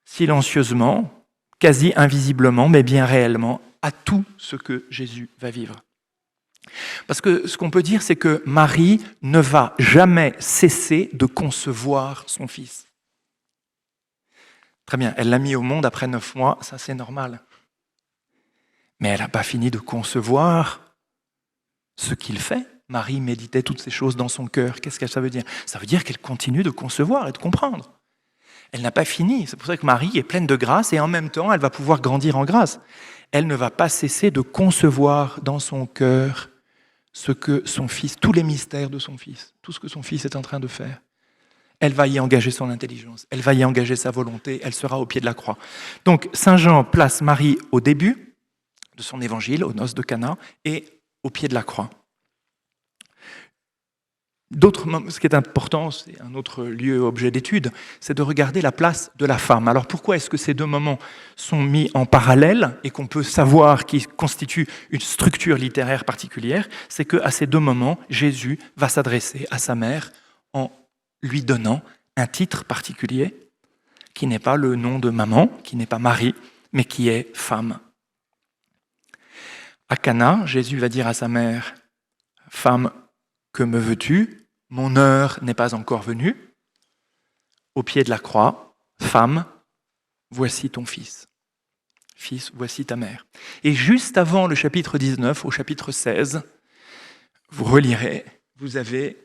silencieusement, quasi invisiblement, mais bien réellement, à tout ce que Jésus va vivre. Parce que ce qu'on peut dire, c'est que Marie ne va jamais cesser de concevoir son fils. Très bien, elle l'a mis au monde après 9 mois, ça c'est normal. Mais elle n'a pas fini de concevoir ce qu'il fait. Marie méditait toutes ces choses dans son cœur. Qu'est-ce que ça veut dire ? Ça veut dire qu'elle continue de concevoir et de comprendre. Elle n'a pas fini. C'est pour ça que Marie est pleine de grâce et en même temps, elle va pouvoir grandir en grâce. Elle ne va pas cesser de concevoir dans son cœur ce que son fils, tous les mystères de son fils, tout ce que son fils est en train de faire. Elle va y engager son intelligence, elle va y engager sa volonté, elle sera au pied de la croix. Donc Saint Jean place Marie au début de son évangile, aux noces de Cana, et au pied de la croix. Ce qui est important, c'est un autre lieu objet d'étude, c'est de regarder la place de la femme. Alors pourquoi est-ce que ces 2 moments sont mis en parallèle et qu'on peut savoir qu'ils constituent une structure littéraire particulière ? C'est qu'à ces 2 moments, Jésus va s'adresser à sa mère en lui donnant un titre particulier qui n'est pas le nom de maman, qui n'est pas Marie, mais qui est femme. À Cana, Jésus va dire à sa mère « Femme, que me veux-tu ? Mon heure n'est pas encore venue. » Au pied de la croix, « Femme, voici ton fils. Fils, voici ta mère. » Et juste avant le chapitre 19, au chapitre 16, vous relirez, vous avez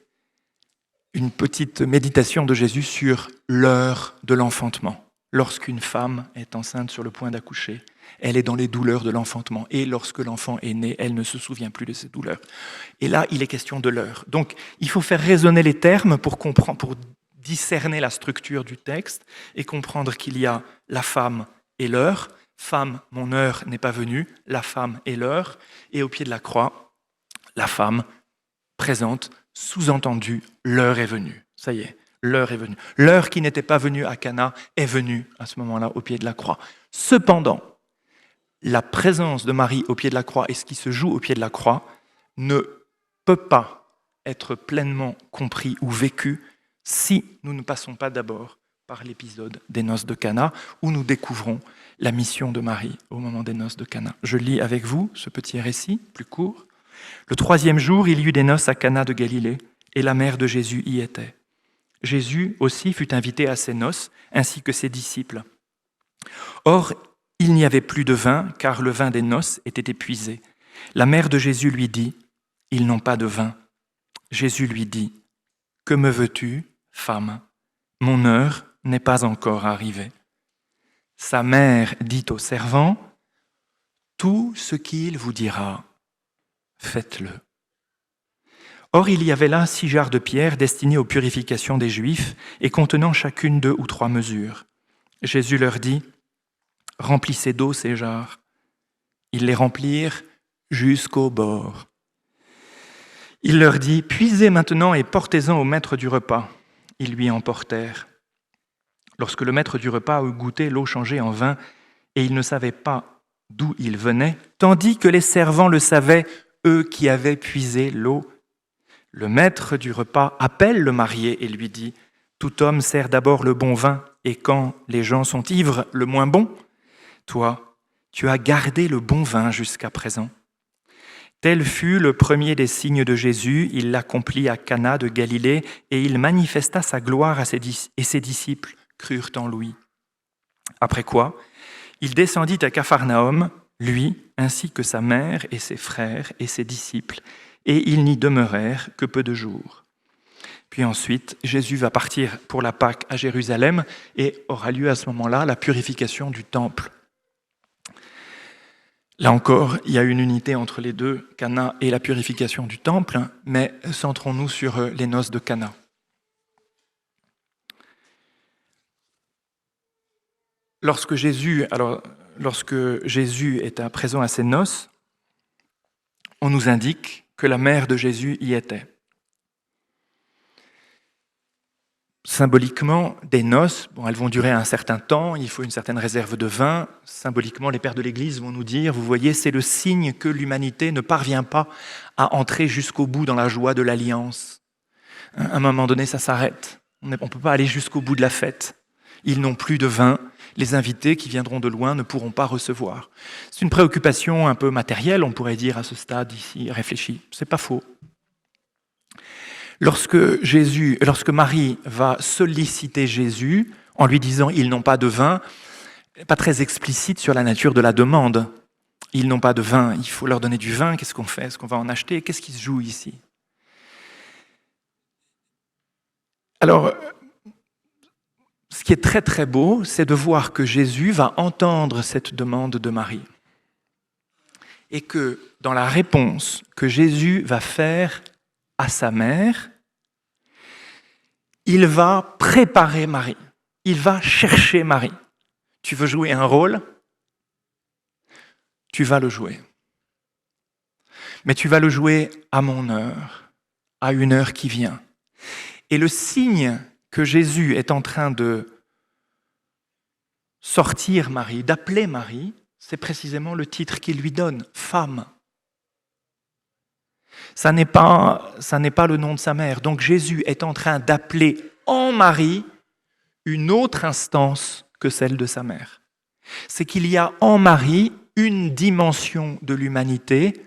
une petite méditation de Jésus sur l'heure de l'enfantement. Lorsqu'une femme est enceinte sur le point d'accoucher, elle est dans les douleurs de l'enfantement. Et lorsque l'enfant est né, elle ne se souvient plus de ses douleurs. Et là, il est question de l'heure. Donc, il faut faire résonner les termes pour comprendre, pour discerner la structure du texte et comprendre qu'il y a la femme et l'heure. Femme, mon heure n'est pas venue. La femme et l'heure. Et au pied de la croix, la femme présente, sous-entendu, l'heure est venue. Ça y est. L'heure est venue. L'heure qui n'était pas venue à Cana est venue à ce moment-là au pied de la croix. Cependant, la présence de Marie au pied de la croix et ce qui se joue au pied de la croix ne peut pas être pleinement compris ou vécu si nous ne passons pas d'abord par l'épisode des noces de Cana où nous découvrons la mission de Marie au moment des noces de Cana. Je lis avec vous ce petit récit plus court. Le 3e jour, il y eut des noces à Cana de Galilée et la mère de Jésus y était. Jésus aussi fut invité à ces noces, ainsi que ses disciples. Or, il n'y avait plus de vin, car le vin des noces était épuisé. La mère de Jésus lui dit, « Ils n'ont pas de vin. » Jésus lui dit, « Que me veux-tu, femme ? Mon heure n'est pas encore arrivée. » Sa mère dit au servant, « Tout ce qu'il vous dira, faites-le. » Or, il y avait là 6 jarres de pierre destinées aux purifications des Juifs et contenant chacune 2 ou 3 mesures. Jésus leur dit, « Remplissez d'eau ces jarres. » Ils les remplirent jusqu'au bord. Il leur dit, « Puisez maintenant et portez-en au maître du repas. » Ils lui en portèrent. Lorsque le maître du repas eut goûté l'eau changée en vin, et il ne savait pas d'où il venait, tandis que les servants le savaient, eux qui avaient puisé l'eau, le maître du repas appelle le marié et lui dit, « Tout homme sert d'abord le bon vin, et quand les gens sont ivres, le moins bon. Toi, tu as gardé le bon vin jusqu'à présent. » Tel fut le premier des signes de Jésus, il l'accomplit à Cana de Galilée, et il manifesta sa gloire et ses disciples crurent en lui. Après quoi, il descendit à Capharnaüm, lui, ainsi que sa mère et ses frères et ses disciples, et ils n'y demeurèrent que peu de jours. Puis ensuite, Jésus va partir pour la Pâque à Jérusalem et aura lieu à ce moment-là la purification du temple. Là encore, il y a une unité entre les deux, Cana et la purification du temple, mais centrons-nous sur les noces de Cana. Lorsque Jésus est présent à ces noces, on nous indique que la mère de Jésus y était. Symboliquement, des noces, elles vont durer un certain temps, il faut une certaine réserve de vin. Symboliquement, les pères de l'Église vont nous dire, vous voyez, c'est le signe que l'humanité ne parvient pas à entrer jusqu'au bout dans la joie de l'alliance. À un moment donné, ça s'arrête. On ne peut pas aller jusqu'au bout de la fête. Ils n'ont plus de vin. Les invités qui viendront de loin ne pourront pas recevoir. C'est une préoccupation un peu matérielle, on pourrait dire à ce stade ici, réfléchi. C'est pas faux. Lorsque Marie va solliciter Jésus en lui disant « ils n'ont pas de vin », pas très explicite sur la nature de la demande. Ils n'ont pas de vin, il faut leur donner du vin, qu'est-ce qu'on fait? Est-ce qu'on va en acheter? Qu'est-ce qui se joue ici? Alors, ce qui est très très beau, c'est de voir que Jésus va entendre cette demande de Marie. Et que dans la réponse que Jésus va faire à sa mère, il va préparer Marie, il va chercher Marie. Tu veux jouer un rôle? Tu vas le jouer. Mais tu vas le jouer à mon heure, à une heure qui vient. Et le signe que Jésus est en train de sortir Marie, d'appeler Marie, c'est précisément le titre qu'il lui donne, femme. Ça n'est pas le nom de sa mère. Donc Jésus est en train d'appeler en Marie une autre instance que celle de sa mère. C'est qu'il y a en Marie une dimension de l'humanité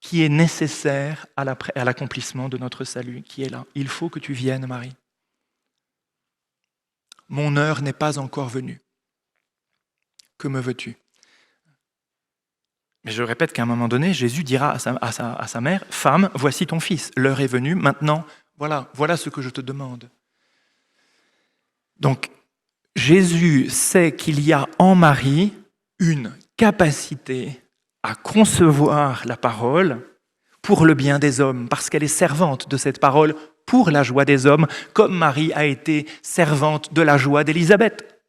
qui est nécessaire à l'accomplissement de notre salut, qui est là. Il faut que tu viennes, Marie. Mon heure n'est pas encore venue. Que me veux-tu? Mais je répète qu'à un moment donné, Jésus dira à sa mère, « Femme, voici ton fils, l'heure est venue, maintenant, voilà ce que je te demande. » Donc, Jésus sait qu'il y a en Marie une capacité à concevoir la parole pour le bien des hommes, parce qu'elle est servante de cette parole pour la joie des hommes, comme Marie a été servante de la joie d'Élisabeth.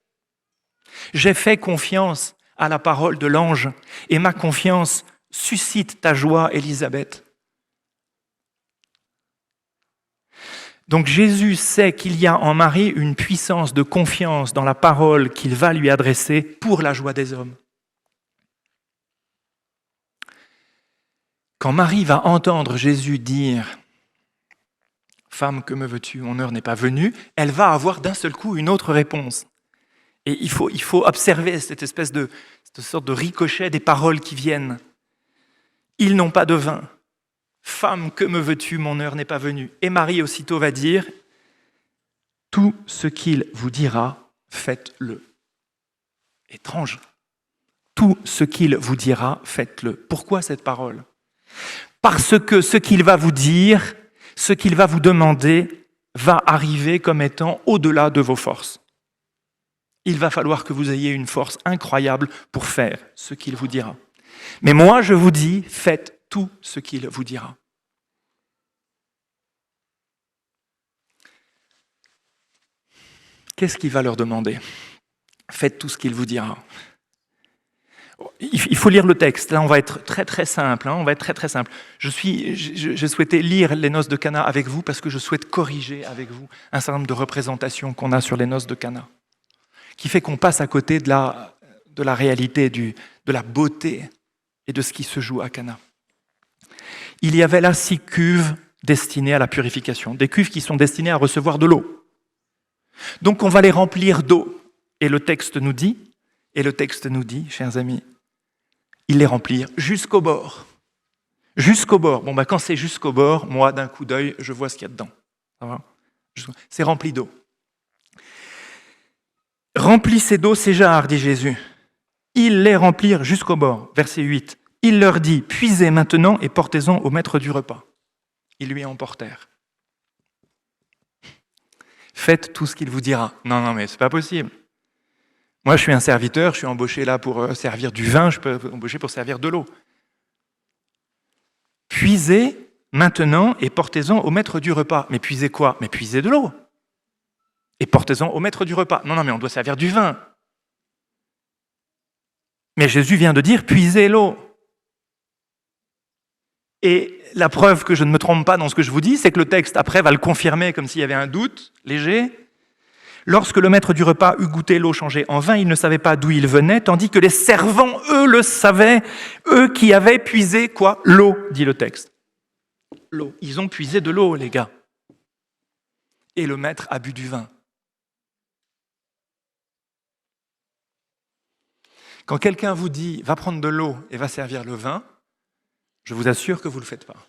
J'ai fait confiance à la parole de l'ange, et ma confiance suscite ta joie, Élisabeth. Donc Jésus sait qu'il y a en Marie une puissance de confiance dans la parole qu'il va lui adresser pour la joie des hommes. Quand Marie va entendre Jésus dire « Femme, que me veux-tu? Mon heure n'est pas venue », elle va avoir d'un seul coup une autre réponse. Et il faut observer cette sorte de ricochet des paroles qui viennent. Ils n'ont pas de vin. Femme, que me veux-tu? Mon heure n'est pas venue. Et Marie aussitôt va dire, tout ce qu'il vous dira, faites-le. Étrange. Tout ce qu'il vous dira, faites-le. Pourquoi cette parole? Parce que ce qu'il va vous dire, ce qu'il va vous demander, va arriver comme étant au-delà de vos forces. Il va falloir que vous ayez une force incroyable pour faire ce qu'il vous dira. Mais moi, je vous dis, faites tout ce qu'il vous dira. Qu'est-ce qu'il va leur demander? Faites tout ce qu'il vous dira. Il faut lire le texte. Là, on va être très très simple. On va être très très simple. Je souhaitais lire les noces de Cana avec vous parce que je souhaite corriger avec vous un certain nombre de représentations qu'on a sur les noces de Cana, qui fait qu'on passe à côté de la réalité, de la beauté et de ce qui se joue à Cana. Il y avait là 6 cuves destinées à la purification, des cuves qui sont destinées à recevoir de l'eau. Donc on va les remplir d'eau. Et le texte nous dit, chers amis, ils les remplirent jusqu'au bord. Jusqu'au bord. Bon, quand c'est jusqu'au bord, moi, d'un coup d'œil, je vois ce qu'il y a dedans. Ça va? C'est rempli d'eau. Remplissez d'eau ces jarres, dit Jésus. Ils les remplirent jusqu'au bord. Verset 8. Il leur dit, puisez maintenant et portez-en au maître du repas. Ils lui emportèrent. faites tout ce qu'il vous dira. Non, non, mais c'est pas possible. Moi, je suis un serviteur, je suis embauché là pour servir du vin, je peux être embauché pour servir de l'eau. Puisez maintenant et portez-en au maître du repas. Mais puisez quoi? Mais puisez de l'eau. Et portez-en au maître du repas. Non, non, mais on doit servir du vin. Mais Jésus vient de dire, puisez l'eau. Et la preuve que je ne me trompe pas dans ce que je vous dis, c'est que le texte après va le confirmer comme s'il y avait un doute léger. Lorsque le maître du repas eut goûté l'eau changée en vin, il ne savait pas d'où il venait, tandis que les servants, eux, le savaient, eux qui avaient puisé quoi? L'eau, dit le texte. L'eau. Ils ont puisé de l'eau, les gars. Et le maître a bu du vin. Quand quelqu'un vous dit « va prendre de l'eau et va servir le vin », je vous assure que vous ne le faites pas.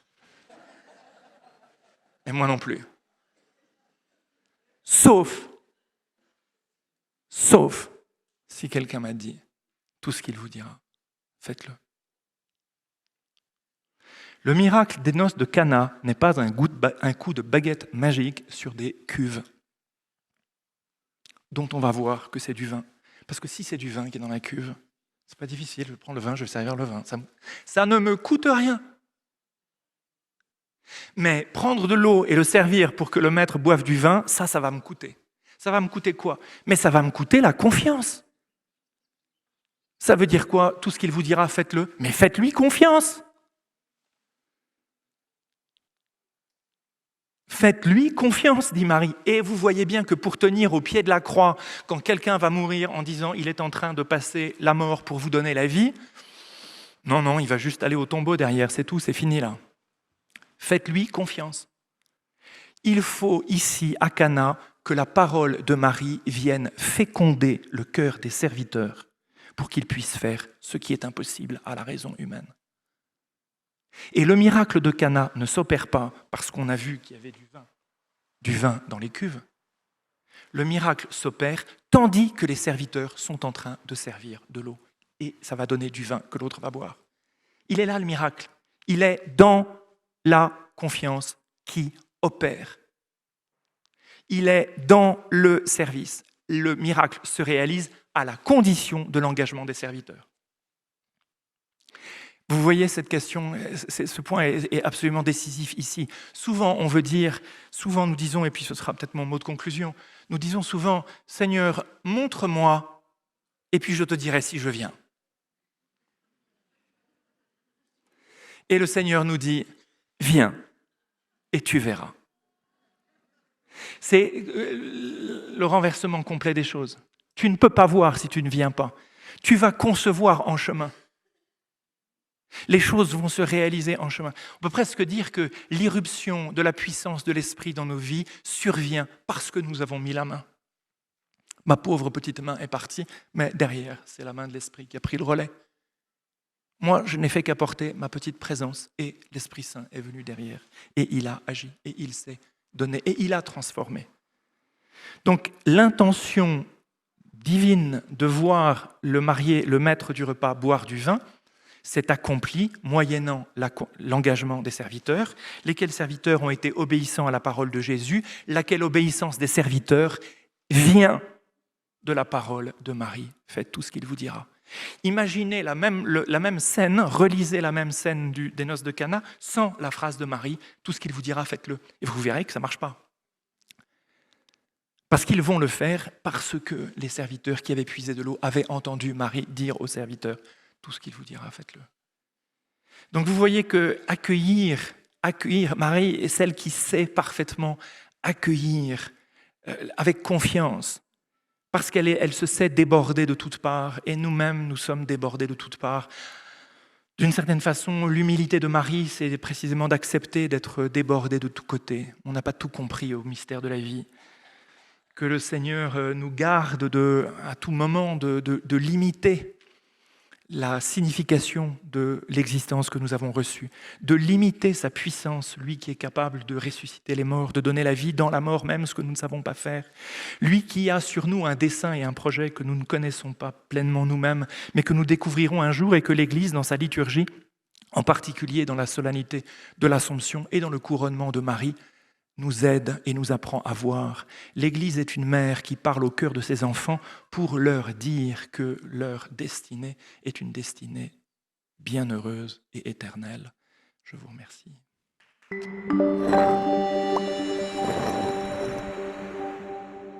Et moi non plus. Sauf si quelqu'un m'a dit tout ce qu'il vous dira, faites-le. Le miracle des noces de Cana n'est pas un coup de baguette magique sur des cuves dont on va voir que c'est du vin. Parce que si c'est du vin qui est dans la cuve, c'est pas difficile, je prends le vin, je vais servir le vin. Ça ne me coûte rien. Mais prendre de l'eau et le servir pour que le maître boive du vin, ça va me coûter. Ça va me coûter quoi? Mais ça va me coûter la confiance. Ça veut dire quoi? Tout ce qu'il vous dira, faites-le. Mais faites-lui confiance. Faites-lui confiance, dit Marie. Et vous voyez bien que pour tenir au pied de la croix, quand quelqu'un va mourir en disant « il est en train de passer la mort pour vous donner la vie », non, il va juste aller au tombeau derrière, c'est tout, c'est fini là. Faites-lui confiance. Il faut ici, à Cana, que la parole de Marie vienne féconder le cœur des serviteurs pour qu'ils puissent faire ce qui est impossible à la raison humaine. Et le miracle de Cana ne s'opère pas parce qu'on a vu qu'il y avait du vin dans les cuves. Le miracle s'opère tandis que les serviteurs sont en train de servir de l'eau. Et ça va donner du vin que l'autre va boire. Il est là le miracle. Il est dans la confiance qui opère. Il est dans le service. Le miracle se réalise à la condition de l'engagement des serviteurs. Vous voyez cette question, ce point est absolument décisif ici. Souvent, nous disons, et puis ce sera peut-être mon mot de conclusion, nous disons souvent, Seigneur, montre-moi, et puis je te dirai si je viens. Et le Seigneur nous dit, viens, et tu verras. C'est le renversement complet des choses. Tu ne peux pas voir si tu ne viens pas. Tu vas concevoir en chemin. Les choses vont se réaliser en chemin. On peut presque dire que l'irruption de la puissance de l'Esprit dans nos vies survient parce que nous avons mis la main. Ma pauvre petite main est partie, mais derrière, c'est la main de l'Esprit qui a pris le relais. Moi, je n'ai fait qu'apporter ma petite présence et l'Esprit Saint est venu derrière. Et il a agi, et il s'est donné, et il a transformé. Donc, l'intention divine de voir le marié, le maître du repas, boire du vin, s'est accompli moyennant l'engagement des serviteurs, lesquels serviteurs ont été obéissants à la parole de Jésus, laquelle obéissance des serviteurs vient de la parole de Marie. Faites tout ce qu'il vous dira. Imaginez la même scène, relisez la même scène des noces de Cana sans la phrase de Marie, tout ce qu'il vous dira, faites-le. Et vous verrez que ça ne marche pas. Parce qu'ils vont le faire parce que les serviteurs qui avaient puisé de l'eau avaient entendu Marie dire aux serviteurs, tout ce qu'il vous dira, faites-le. Donc vous voyez que accueillir, Marie est celle qui sait parfaitement accueillir avec confiance, parce qu'elle se sait débordée de toutes parts, et nous-mêmes, nous sommes débordés de toutes parts. D'une certaine façon, l'humilité de Marie, c'est précisément d'accepter d'être débordé de tous côtés. On n'a pas tout compris au mystère de la vie. Que le Seigneur nous garde à tout moment de limiter la signification de l'existence que nous avons reçue, de limiter sa puissance, lui qui est capable de ressusciter les morts, de donner la vie dans la mort même, ce que nous ne savons pas faire, lui qui a sur nous un dessein et un projet que nous ne connaissons pas pleinement nous-mêmes, mais que nous découvrirons un jour et que l'Église, dans sa liturgie, en particulier dans la solennité de l'Assomption et dans le couronnement de Marie, nous aide et nous apprend à voir. L'Église est une mère qui parle au cœur de ses enfants pour leur dire que leur destinée est une destinée bienheureuse et éternelle. Je vous remercie.